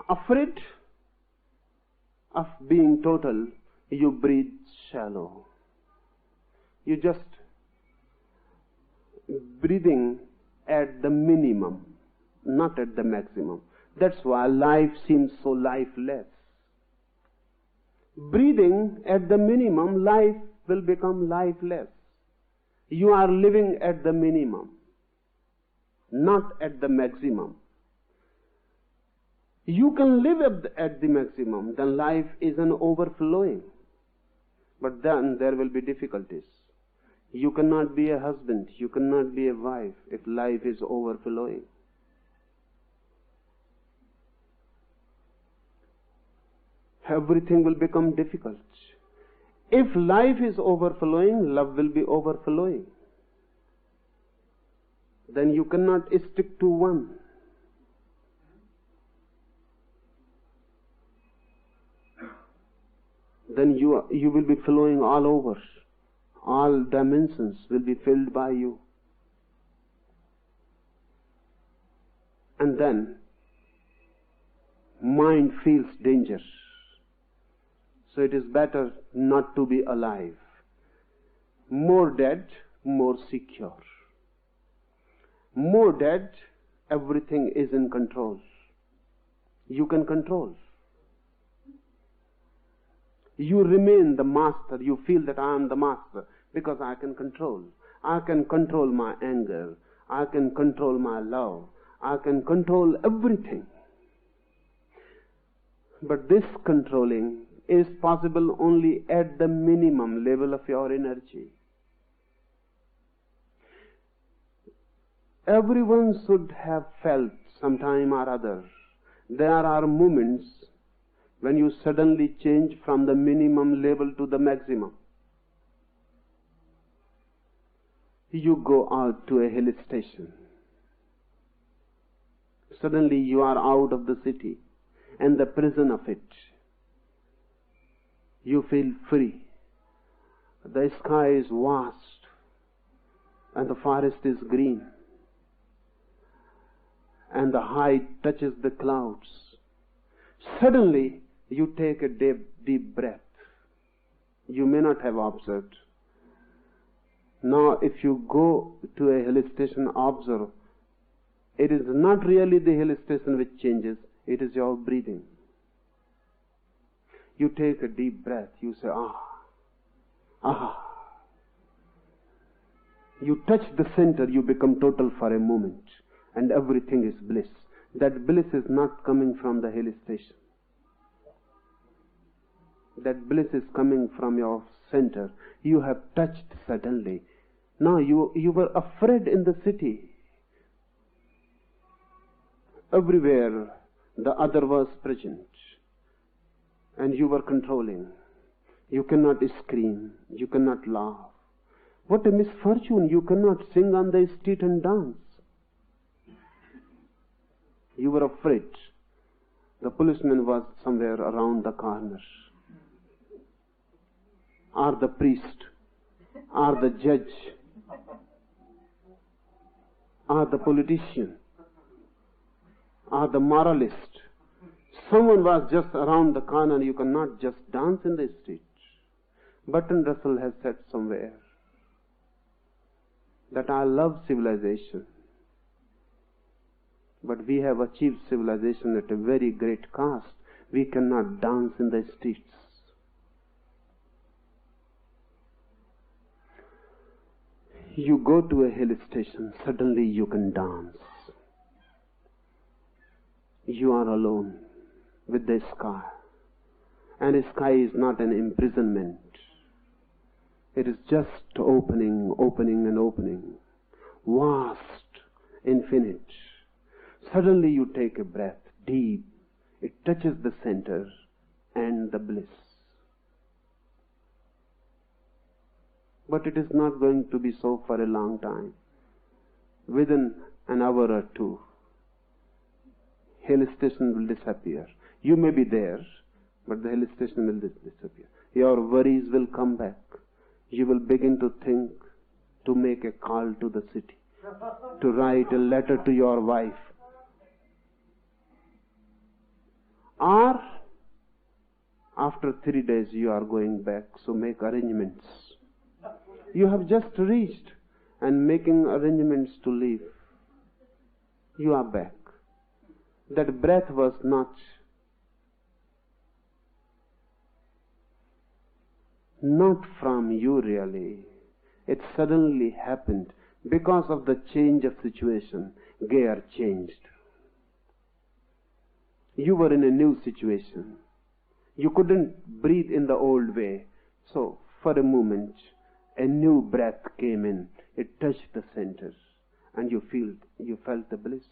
Afraid of being total, you breathe shallow. You just breathing at the minimum, not at the maximum. That's why life seems so lifeless. Breathing at the minimum, life will become lifeless. You are living at the minimum, not at the maximum. You can live at the maximum, then life is an overflowing. But then there will be difficulties. You cannot be a husband, you cannot be a wife if life is overflowing. Everything will become difficult. If life is overflowing, love will be overflowing. Then you cannot stick to one. Then you will be flowing all over. All dimensions will be filled by you. And then mind feels danger. So it is better not to be alive. More dead, more secure. More dead, everything is in control. You can control. You remain the master. You feel that I am the master because I can control. I can control my anger. I can control my love. I can control everything. But this controlling is possible only at the minimum level of your energy. Everyone should have felt sometime or other. There are moments when you suddenly change from the minimum level to the maximum. You go out to a hill station. Suddenly you are out of the city and the prison of it. You feel free. The sky is vast and the forest is green and the height touches the clouds. Suddenly you take a deep breath. You may not have observed. Now if you go to a hill station, observe. It is not really the hill station which changes, it is your breathing. You take a deep breath, you say, ah. You touch the center, you become total for a moment, and everything is bliss. That bliss is not coming from the hill station. That bliss is coming from your center. You have touched suddenly. Now you were afraid in the city. Everywhere the other was present. And you were controlling. You cannot scream. You cannot laugh. What a misfortune. You cannot sing on the street and dance. You were afraid. The policeman was somewhere around the corner. Or the priest. Or the judge. Or the politician. Or the moralist. Someone was just around the corner. You cannot just dance in the street. Bertrand Russell has said somewhere that I love civilization, but we have achieved civilization at a very great cost. We cannot dance in the streets. You go to a hill station, suddenly you can dance. You are alone with the sky. And the sky is not an imprisonment. It is just opening, opening and opening. Vast, infinite. Suddenly you take a breath, deep. It touches the center and the bliss. But it is not going to be so for a long time. Within an hour or two, hill station will disappear. You may be there, but the hill station will disappear. Your worries will come back. You will begin to think, to make a call to the city, to write a letter to your wife, Or after 3 days you are going back, so make arrangements. You have just reached and making arrangements to leave. You are back. That breath was not from you really. It suddenly happened because of the change of situation. Gear changed. You were in a new situation. You couldn't breathe in the old way. So for a moment, a new breath came in. It touched the center, and you felt the bliss.